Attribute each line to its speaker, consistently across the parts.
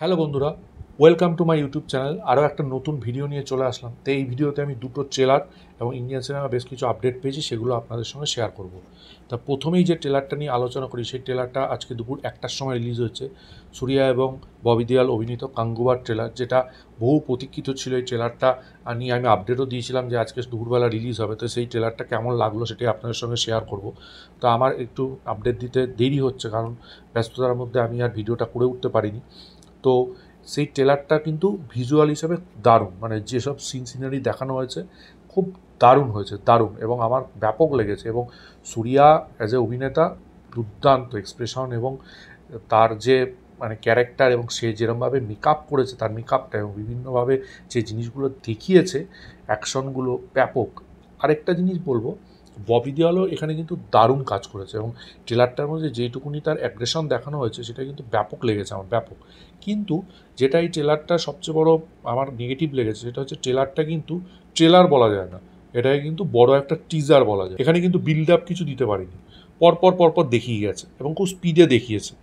Speaker 1: Hello বন্ধুরা, welcome to my YouTube channel. আরও একটা নতুন ভিডিও নিয়ে চলে আসলাম। তো এই ভিডিওতে আমি দুটো ট্রেলার এবং ইন্ডিয়ান সিনেমা বেশ কিছু আপডেট পেয়েছি, সেগুলো আপনাদের সঙ্গে শেয়ার করব। তা প্রথমেই যে ট্রেলারটা নিয়ে আলোচনা করি, সেই ট্রেলারটা আজকে দুপুর 1টার সময় রিলিজ হচ্ছে। সূর্যা এবং ববি দেওয়াল অভিনীত গাঙ্গুবার ট্রেলার, যেটা বহু প্রতীক্ষিত ছিল। এই ট্রেলারটা নিয়ে আমি আপডেটও দিয়েছিলাম যে আজকে দুপুরবেলা রিলিজ হবে। তো সেই ট্রেলারটা কেমন লাগলো সেটাই আপনাদের সঙ্গে শেয়ার করব। তো আমার একটু আপডেট দিতে দেরি হচ্ছে, কারণ ব্যস্ততার মধ্যে আমি আর ভিডিওটা করে উঠতে পারিনি। তো সেই ট্রেলারটা কিন্তু ভিজুয়াল হিসেবে দারুণ, মানে যেসব সিনারি দেখানো হয়েছে খুব দারুণ হয়েছে, দারুণ, এবং আমার ব্যাপক লেগেছে। এবং সূর্যা অ্যাজ এ অভিনেতা দুর্দান্ত এক্সপ্রেশন, এবং তার যে মানে ক্যারেক্টার, এবং সে যেরকমভাবে মেকআপ করেছে, তার মেকআপটা এবং বিভিন্নভাবে যে জিনিসগুলো দেখিয়েছে, অ্যাকশনগুলো ব্যাপক। আরেকটা জিনিস বলবো, ববি দেওয়ালও এখানে কিন্তু দারুণ কাজ করেছে, এবং ট্রেলারটার মধ্যে যেটুকুনি তার অ্যাগ্রেশন দেখানো হয়েছে সেটা কিন্তু ব্যাপক লেগেছে আমার, ব্যাপক। কিন্তু যেটা এই ট্রেলারটা সবচেয়ে বড় আমার নেগেটিভ লেগেছে, সেটা হচ্ছে ট্রেলারটা কিন্তু ট্রেলার বলা যায় না, এটাকে কিন্তু বড় একটা টিজার বলা যায়। এখানে কিন্তু বিল্ড আপ কিছু দিতে পারিনি, পরপর দেখিয়ে গেছে এবং খুব স্পিডে দেখিয়েছে।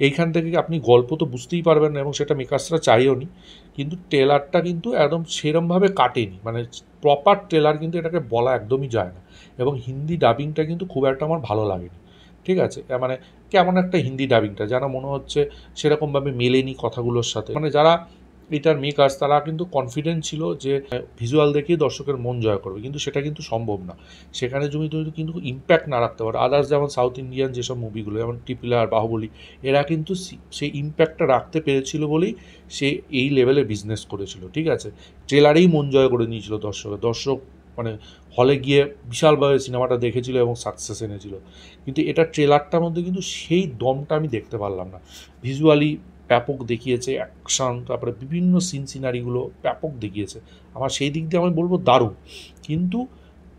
Speaker 1: এইখান থেকে আপনি গল্প তো বুঝতেই পারবেন না, এবং সেটা মেকার্সরা চাইও নি। কিন্তু ট্রেলারটা কিন্তু একদম সেরমভাবে কাটেনি, মানে প্রপার ট্রেলার কিন্তু এটাকে বলা একদমই যায় না। এবং হিন্দি ডাবিংটা কিন্তু খুব একটা আমার ভালো লাগেনি, ঠিক আছে। মানে কেমন একটা হিন্দি ডাবিংটা, যেন মনে হচ্ছে সেরকমভাবে মেলেনি কথাগুলোর সাথে। মানে যারা এটার মেকার্স, তারা কিন্তু কনফিডেন্ট ছিল যে ভিজুয়াল দেখিয়ে দর্শকের মন জয় করবে, কিন্তু সেটা কিন্তু সম্ভব না। সেখানে তুমি কিন্তু ইম্প্যাক্ট না রাখতে পারো। আদার্স যেমন সাউথ ইন্ডিয়ান যেসব মুভিগুলো, যেমন ট্রিপল আর, বাহুবলী, এরা কিন্তু সেই ইম্প্যাক্টটা রাখতে পেরেছিল বলেই সে এই লেভেলে বিজনেস করেছিল, ঠিক আছে। ট্রেলারেই মন জয় করে নিয়েছিল দর্শক মানে হলে গিয়ে বিশালভাবে সিনেমাটা দেখেছিল এবং সাকসেস এনেছিল। কিন্তু এটা ট্রেলারটার মধ্যে কিন্তু সেই দমটা আমি দেখতে পারলাম না। ভিজুয়ালি ব্যাপক দেখিয়েছে, অ্যাকশন, তারপরে বিভিন্ন সিনারিগুলো ব্যাপক দেখিয়েছে। আমার সেই দিক দিয়ে আমি বলবো দারুণ, কিন্তু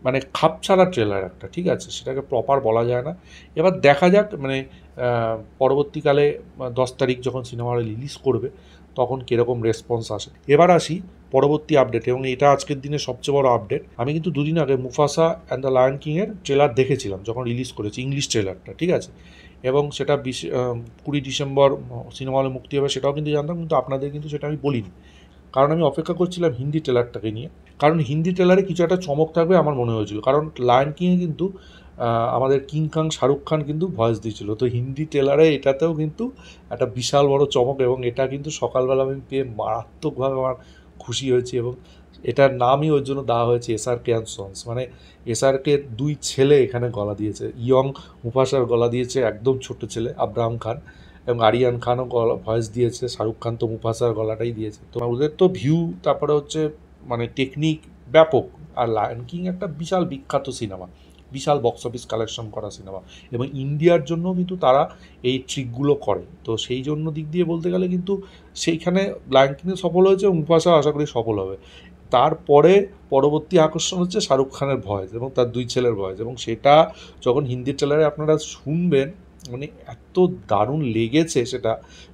Speaker 1: মানে খাপছাড়া ট্রেলার একটা, ঠিক আছে, সেটাকে প্রপার বলা যায় না। এবার দেখা যাক, মানে পরবর্তীকালে 10 তারিখ যখন সিনেমাটা রিলিজ করবে তখন কীরকম রেসপন্স আসে। এবার আসি পরবর্তী আপডেট, এবং এটা আজকের দিনে সবচেয়ে বড় আপডেট। আমি কিন্তু দুদিন আগে মুফাসা অ্যান্ড দ্য লায়ন কিংয়ের ট্রেলার দেখেছিলাম যখন রিলিজ করেছে, ইংলিশ ট্রেলারটা, ঠিক আছে। এবং সেটা 20 ডিসেম্বর সিনেমা হলে মুক্তি হবে, সেটাও কিন্তু জানতাম, কিন্তু আপনাদের কিন্তু সেটা আমি বলিনি, কারণ আমি অপেক্ষা করছিলাম হিন্দি ট্রেলারটাকে নিয়ে। কারণ হিন্দি ট্রেলারে কিছু একটা চমক থাকবে আমার মনে হয়েছিল, কারণ লায়ন কিংয়ে কিন্তু আমাদের কিং খান শাহরুখ খান কিন্তু ভয়েস দিয়েছিল। তো হিন্দি ট্রেলারে এটাতেও কিন্তু একটা বিশাল বড় চমক, এবং এটা কিন্তু সকালবেলা আমি পেয়ে মারাত্মকভাবে আমার খুশি হয়েছি। এবং এটার নামই ওর জন্য দেওয়া হয়েছে এসআরকে অ্যান্ড সন্স, মানে এসআরকে দুই ছেলে এখানে গলা দিয়েছে। ইয়ং মুফাসার গলা দিয়েছে একদম ছোট ছেলে আব্রাহাম খান, এবং আরিয়ান খানও ভয়েস দিয়েছে। শাহরুখ খান তো মুফাসার গলাটাই দিয়েছে। তো ওদের তো ভিউ, তারপরে হচ্ছে মানে টেকনিক ব্যাপক। আর লায়ন কিং একটা বিশাল বিখ্যাত সিনেমা, বিশাল বক্স অফিস কালেকশন করা সিনেমা, এবং ইন্ডিয়ার জন্য কিন্তু তারা এই ট্রিকগুলো করে। তো সেই জন্য দিক দিয়ে বলতে গেলে কিন্তু সেইখানে লায়ন কিংয়ে সফল হয়েছে, এবং মুফাসা আশা করি সফল হবে। তারপরে পরবর্তী আকর্ষণ হচ্ছে শাহরুখ খানের ভয়েস এবং তার দুই ছেলের ভয়েস, এবং সেটা যখন হিন্দি ট্রেলারে আপনারা শুনবেন, মানে এত দারুণ লেগেছে সেটা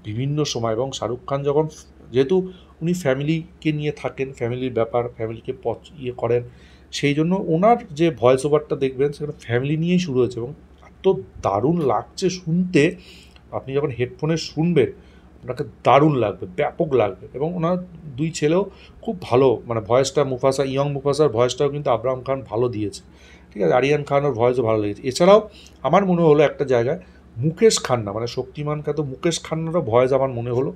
Speaker 1: বিভিন্ন সময়। এবং শাহরুখ খান যখন, যেহেতু উনি ফ্যামিলিকে নিয়ে থাকেন, ফ্যামিলির ব্যাপার, ফ্যামিলিকে করেন, সেই জন্য ওনার যে ভয়েস ওভারটা দেখবেন সেটা ফ্যামিলি নিয়েই শুরু হয়েছে, এবং এত দারুণ লাগছে শুনতে। আপনি যখন হেডফোনে শুনবেন আপনাকে দারুণ লাগবে, ব্যাপক লাগবে। এবং ওনার দুই ছেলেও খুব ভালো, মানে ভয়েসটা মুফাসা, ইয়ং মুফাসার ভয়েসটাও কিন্তু আব্রাহাম খান ভালো দিয়েছে, ঠিক আছে। আরিয়ান খানের ভয়েসও ভালো লেগেছে। এছাড়াও আমার মনে হলো একটা জায়গায় মুকেশ খান্না, মানে শক্তিমান খ্যাত মুকেশ খান্নারও ভয়েস আমার মনে হলো।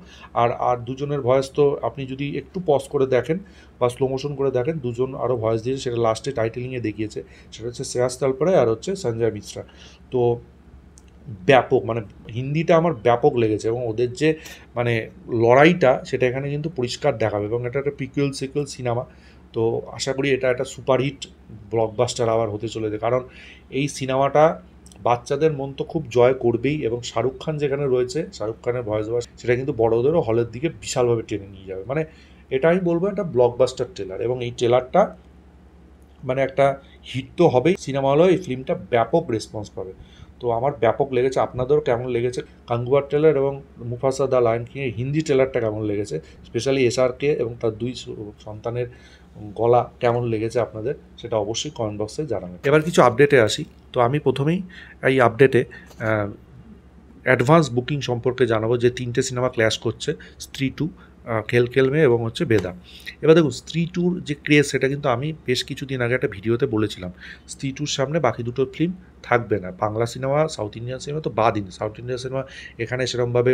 Speaker 1: আর দুজনের ভয়েস তো আপনি যদি একটু পজ করে দেখেন বা স্লো মোশন করে দেখেন, দুজন আরও ভয়েস দিয়েছে, সেটা লাস্টে টাইটেলিংয়ে দেখিয়েছে। সেটা হচ্ছে শ্রেয়াস তালপরে আর হচ্ছে সঞ্জয় মিশ্রা। তো ব্যাপক, মানে হিন্দিটা আমার ব্যাপক লেগেছে, এবং ওদের যে মানে লড়াইটা সেটা এখানে কিন্তু পরিষ্কার দেখাবে। এবং এটা একটা প্রিকুয়েল সিকুয়েল সিনেমা, তো আশা করি এটা একটা সুপারহিট ব্লকবাস্টার আবার হতে চলেছে। কারণ এই সিনেমাটা বাচ্চাদের মন তো খুব জয় করবেই, এবং শাহরুখ খান যেখানে রয়েছে, শাহরুখ খানের ভয়েস ওভার, সেটা কিন্তু বড়োদেরও হলের দিকে বিশালভাবে টেনে নিয়ে যাবে। মানে এটা আমি বলবো একটা ব্লকবাস্টার ট্রেলার, এবং এই ট্রেলারটা মানে একটা হিট তো হবেই সিনেমা হলেও। এই ফিল্মটা ব্যাপক রেসপন্স পাবে। তো আমার ব্যাপক লেগেছে, আপনাদেরও কেমন লেগেছে? গাঙ্গুবার ট্রেলার এবং মুফাসা দ্য লায়ন কিংয়ের হিন্দি ট্রেলারটা কেমন লেগেছে? স্পেশালি এসআরকে এবং তার দুই সন্তানের গলা কেমন লেগেছে আপনাদের, সেটা অবশ্যই কমেন্ট বক্সে জানাবেন। এবার কিছু আপডেটে আসি। তো আমি প্রথমেই এই আপডেটে অ্যাডভান্স বুকিং সম্পর্কে জানাবো যে 3টে সিনেমা ক্ল্যাশ করছে, স্ত্রী 2, খেল খেল মে এবং হচ্ছে বেদা। এবার দেখুন স্ত্রী 2-র যে ক্রেজ সেটা কিন্তু আমি বেশ কিছুদিন আগে একটা ভিডিওতে বলেছিলাম, স্ত্রী 2-র সামনে বাকি দুটো ফিল্ম থাকবে না। Bangla cinema, south Indian cinema তো বাদই, সাউথ ইন্ডিয়ান সিনেমা এখানে সেরকমভাবে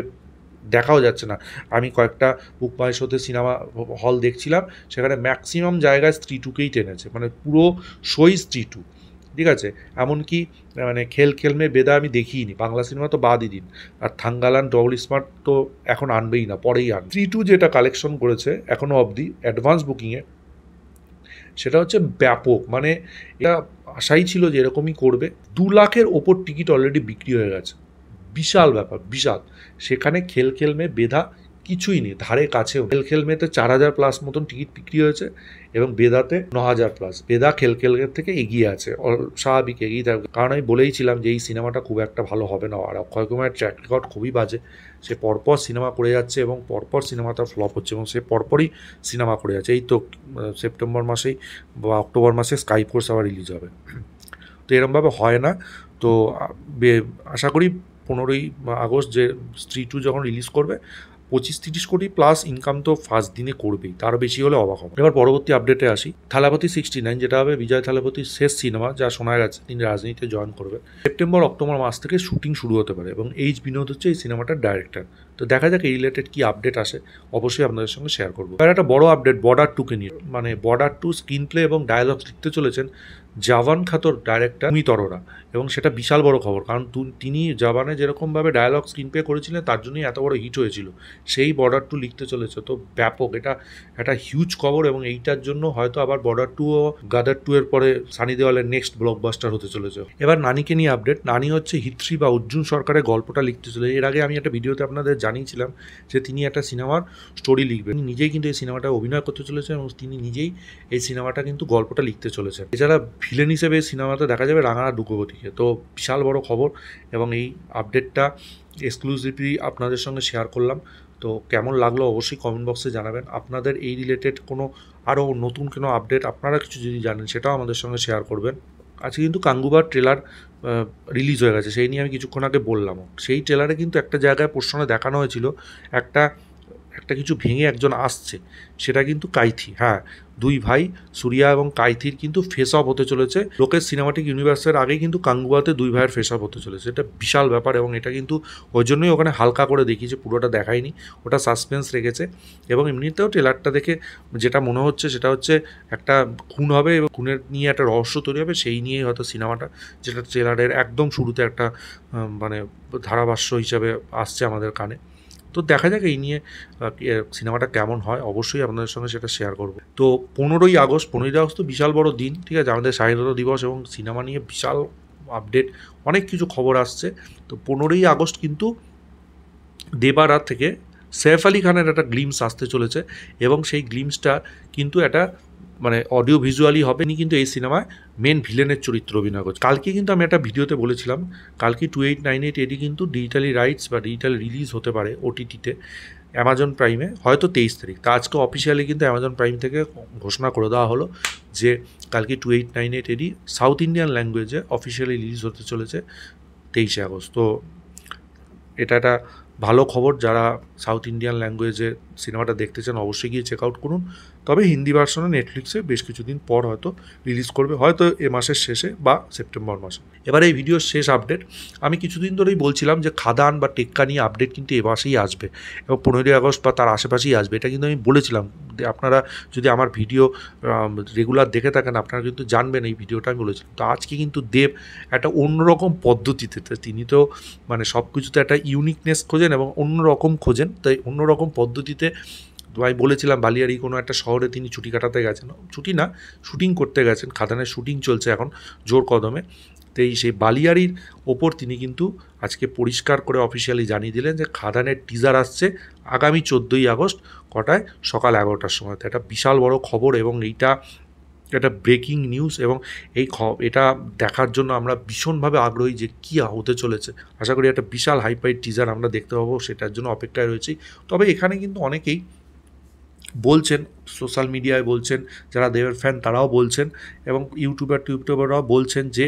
Speaker 1: দেখাও যাচ্ছে না। আমি কয়েকটা বুক মাই শোতে সিনেমা হল দেখছিলাম, সেখানে ম্যাক্সিমাম জায়গায় স্ত্রী 2-কেই টেনেছে, মানে পুরো শোই স্ত্রী 2, ঠিক আছে। এমনকি মানে খেল খেল মে বেদা আমি দেখিনি, বাংলা সিনেমা তো বাদই দিন। আর থাঙ্গালান ডবল স্মার্ট তো এখন আনবেই না, পরেই আন। স্ত্রী 2 যেটা কালেকশন করেছে এখনও অবধি অ্যাডভান্স বুকিংয়ে, সেটা হচ্ছে ব্যাপক, মানে এটা আশাই ছিল যে এরকমই করবে। 2 লাখের ওপর টিকিট অলরেডি বিক্রি হয়ে গেছে, বিশাল ব্যাপার, বিশাল। সেখানে খেল খেল মে বেদা কিছুই নেই ধারে কাছেও। খেল খেল মেতে 4,000 প্লাস মতন টিকিট বিক্রি হয়েছে এবং বেদাতে 9,000 প্লাস। বেদা খেল খেলের থেকে এগিয়ে আছে, স্বাভাবিক এগিয়ে থাকবে, কারণ আমি বলেইছিলাম যে এই সিনেমাটা খুব একটা ভালো হবে না। আর অক্ষয় কুমারের ট্র্যাক রেকর্ড খুবই বাজে, সে পরপর সিনেমা করে যাচ্ছে এবং পরপর সিনেমাটা ফ্লপ হচ্ছে এবং সে পরপরই সিনেমা করে যাচ্ছে। এই তো সেপ্টেম্বর মাসেই বা অক্টোবর মাসে স্কাই ফোর্স আবার রিলিজ হবে, তো এরমভাবে হয় না। তো আশা করি 15ই আগস্ট যে স্ত্রী 2 যখন রিলিজ করবে 25-30 কোটি প্লাস ইনকাম তো ফার্স্ট দিনে করবেই, তারও বেশি হলে অবাক হবে। এবার পরবর্তী আপডেটে আসি। থালাপতি 69 যেটা হবে বিজয় থালাপতির শেষ সিনেমা, যা শোনা গেছে তিনি রাজনীতিতে জয়েন করবে। সেপ্টেম্বর অক্টোবর মাস থেকে শুটিং শুরু হতে পারে এবং এইচ বিনোদ হচ্ছে এই সিনেমাটার ডাইরেক্টর। তো দেখা যাক এই রিলেটেড কী আপডেট আসে, অবশ্যই আপনাদের সঙ্গে শেয়ার করবো। এবার একটা বড় আপডেট বর্ডার 2-কে নিয়ে, মানে বর্ডার 2 স্ক্রিন প্লে এবং ডায়ালগস লিখতে চলেছেন জাওয়ান খাতর ডাইরেক্টর অমিত অরোরা, এবং সেটা বিশাল বড় খবর, কারণ তিনি জাওয়ানে যেরকমভাবে ডায়ালগ স্ক্রিন প্লে করেছিলেন তার জন্যই এত বড় হিট হয়েছিল, সেই বর্ডার 2 লিখতে চলেছে। তো ব্যাপক, এটা একটা হিউজ খবর এবং এইটার জন্য হয়তো আবার বর্ডার 2 ও গাদার 2 এর পরে সানি দেওয়ালের নেক্সট ব্লকবাস্টার হতে চলেছে। এবার নানিকে নিয়ে আপডেট। নানি হচ্ছে হিত্রি বা অর্জুন সরকারের গল্পটা লিখতে চলেছে। এর আগে আমি একটা ভিডিওতে আপনাদের জানিয়েছিলাম যে তিনি একটা সিনেমার স্টোরি লিখবেন, তিনি নিজেই কিন্তু এই সিনেমাটা অভিনয় করতে চলেছেন এবং তিনি নিজেই এই সিনেমাটা কিন্তু গল্পটা লিখতে চলেছেন। এছাড়া ভিলেন হিসেবে এই সিনেমাতে দেখা যাবে রাঙানা ডুকোবতীকে। তো বিশাল বড় খবর এবং এই আপডেটটা এক্সক্লুসিভলি আপনাদের সঙ্গে শেয়ার করলাম। তো কেমন লাগলো অবশ্যই কমেন্ট বক্সে জানাবেন। আপনাদের এই রিলেটেড কোনো আরও নতুন কোনো আপডেট আপনারা কিছু যদি জানেন সেটাও আমাদের সঙ্গে শেয়ার করবেন। আজকে কিন্তু কাঙ্গুবার ট্রেলার রিলিজ হয়ে গেছে, সেই নিয়ে আমি কিছুক্ষণ আগে বললামও। সেই ট্রেলারে কিন্তু একটা জায়গায় পোর্শনে দেখানো হয়েছিল একটা কিছু ভেঙে একজন আসছে, সেটা কিন্তু কাইথি। হ্যাঁ, 2 ভাই সুরিয়া এবং কাইথির কিন্তু ফেস অফ হতে চলেছে। লোকের সিনেমাটিক ইউনিভার্সের আগেই কিন্তু কাঙ্গুবাতে 2 ভাইয়ের ফেস অফ হতে চলেছে, এটা বিশাল ব্যাপার এবং এটা কিন্তু ওই জন্যই ওখানে হালকা করে দেখিয়েছে, পুরোটা দেখায়নি, ওটা সাসপেন্স রেখেছে। এবং এমনিতেও ট্রেলারটা দেখে যেটা মনে হচ্ছে সেটা হচ্ছে একটা খুন হবে এবং খুনের নিয়ে একটা রহস্য তৈরি হবে, সেই নিয়েই হয়তো সিনেমাটা, যেটা ট্রেলারের একদম শুরুতে একটা মানে ধারাভাষ্য হিসাবে আসছে আমাদের কানে। তো দেখা যাক এই নিয়ে সিনেমাটা কেমন হয়, অবশ্যই আপনাদের সঙ্গে সেটা শেয়ার করব। তো 15ই আগস্ট তো বিশাল বড় দিন, ঠিক আছে, আমাদের স্বাধীনতা দিবস এবং সিনেমা নিয়ে বিশাল আপডেট, অনেক কিছু খবর আসছে। তো 15ই আগস্ট কিন্তু দেবারাত থেকে সৈফ আলি খানের একটা গ্লিমস আসতে চলেছে এবং সেই গ্লিমসটা কিন্তু একটা মানে অডিও ভিজুয়ালি হবে। নি কিন্তু এই সিনেমায় মেন ভিলেনের চরিত্র অভিনয় করছে। কালকে কিন্তু আমি একটা ভিডিওতে বলেছিলাম কালকে 2898 এডি কিন্তু ডিজিটালি রাইটস বা ডিজিটাল রিলিজ হতে পারে ওটিটিতে অ্যামাজন প্রাইমে, হয়তো 23 তারিখ। তা আজকে অফিসিয়ালি কিন্তু অ্যামাজন প্রাইম থেকে ঘোষণা করে দেওয়া হলো যে কালকে 2898 এডি সাউথ ইন্ডিয়ান ল্যাঙ্গুয়েজে অফিসিয়ালি রিলিজ হতে চলেছে 23শে আগস্ট। তো এটা একটা ভালো খবর, যারা সাউথ ইন্ডিয়ান ল্যাঙ্গুয়েজে সিনেমাটা দেখতে চান অবশ্যই গিয়ে চেক আউট করুন। তবে হিন্দি ভার্সনে নেটফ্লিক্সে বেশ কিছুদিন পর হয়তো রিলিজ করবে, হয়তো এ মাসের শেষে বা সেপ্টেম্বর মাসে। এবার এই ভিডিওর শেষ আপডেট, আমি কিছুদিন ধরেই বলছিলাম যে খাদান বা টেক্কা নিয়ে আপডেট কিন্তু এ মাসেই আসবে এবং 15ই আগস্ট বা তার আশেপাশেই আসবে, এটা কিন্তু আমি বলেছিলাম। আপনারা যদি আমার ভিডিও রেগুলার দেখে থাকেন আপনারা কিন্তু জানবেন এই ভিডিওটা আমি বলেছিলাম। তো আজকে কিন্তু দেব একটা অন্যরকম পদ্ধতিতে, তিনি তো মানে সব কিছুতে একটা ইউনিকনেস খোঁজেন এবং অন্যরকম খোঁজেন, তাই অন্যরকম পদ্ধতিতে আমি বলেছিলাম বালিয়ারি কোনো একটা শহরে তিনি ছুটি কাটাতে গেছেন, ছুটি না শুটিং করতে গেছেন, খাদানের শুটিং চলছে এখন জোর কদমে। তো সেই বালিয়ারির ওপর তিনি কিন্তু আজকে পরিষ্কার করে অফিসিয়ালি জানিয়ে দিলেন যে খাদানের টিজার আসছে আগামী 14ই আগস্ট কটায়, সকাল 11টার সময়। তো এটা বিশাল বড় খবর এবং এইটা একটা ব্রেকিং নিউজ এবং এটা দেখার জন্য আমরা ভীষণভাবে আগ্রহী যে কী হতে চলেছে। আশা করি একটা বিশাল হাইপাইড টিজার আমরা দেখতে পাবো, সেটার জন্য অপেক্ষায় রয়েছি। তবে এখানে কিন্তু অনেকেই বলছেন, সোশ্যাল মিডিয়ায় বলছেন, যারা দেবের ফ্যান তারাও বলছেন এবং ইউটিউবাররাও বলছেন যে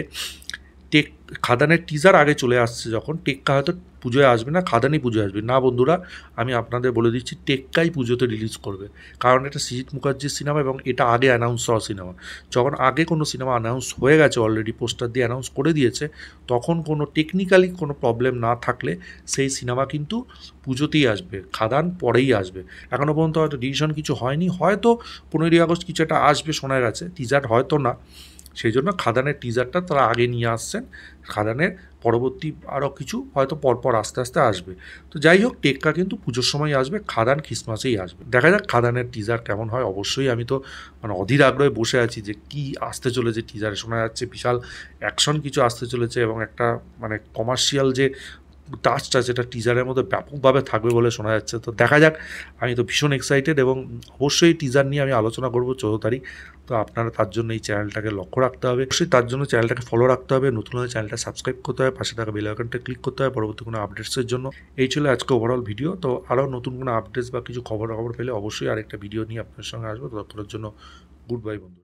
Speaker 1: খাদানের টিজার আগে চলে আসছে, যখন টেক্কা হয়তো পুজোয় আসবে না, খাদানই পুজোয় আসবে না। বন্ধুরা, আমি আপনাদের বলে দিচ্ছি টেক্কাই পুজোতে রিলিজ করবে, কারণ এটা সৃজিত মুখার্জির সিনেমা এবং এটা আগে অ্যানাউন্স হওয়া সিনেমা। যখন আগে কোনো সিনেমা অ্যানাউন্স হয়ে গেছে, অলরেডি পোস্টার দিয়ে অ্যানাউন্স করে দিয়েছে, তখন কোনো টেকনিক্যালি কোনো প্রবলেম না থাকলে সেই সিনেমা কিন্তু পুজোতেই আসবে, খাদান পরেই আসবে। এখনও পর্যন্ত হয়তো ডিসিশন কিছু হয়নি, হয়তো 15ই আগস্ট কিছু একটা আসবে শোনা গেছে, টিজার হয়তো না। সেই জন্য খাদানের টিজারটা তারা আগে নিয়ে আসছেন, খাদানের পরবর্তী আরও কিছু হয়তো পরপর আস্তে আস্তে আসবে। তো যাই হোক, টেক্কা কিন্তু পুজোর সময় আসবে, খাদান খ্রিসমাসেই আসবে। দেখা যাক খাদানের টিজার কেমন হয়। অবশ্যই আমি তো মানে অধীর আগ্রহে বসে আছি যে কী আসতে চলেছে। টিজারে শোনা যাচ্ছে বিশাল অ্যাকশন কিছু আসতে চলেছে এবং একটা মানে কমার্শিয়াল যে টাচটা, যেটা টিজারের মধ্যে ব্যাপকভাবে থাকবে বলে শোনা যাচ্ছে। তো দেখা যাক, আমি তো ভীষণ এক্সাইটেড এবং অবশ্যই টিজার নিয়ে আমি আলোচনা করব 14 তারিখ। তো আপনারা তার জন্য এই চ্যানেলটাকে লক্ষ্য রাখতে হবে, অবশ্যই তার জন্য চ্যানেলটাকে ফলো রাখতে হবে, নতুন হলে চ্যানেলটা সাবস্ক্রাইব করতে হবে, পাশে থাকা বেল আইকনটা ক্লিক করতে হবে পরবর্তী কোনো আপডেটসের জন্য। এই ছিল আজকে ওভারঅল ভিডিও। তো আরও নতুন কোনো আপডেটস বা কিছু খবর পেলে অবশ্যই আরেকটা ভিডিও নিয়ে আপনার সঙ্গে আসবো। ততক্ষণের জন্য গুড বাই বন্ধু।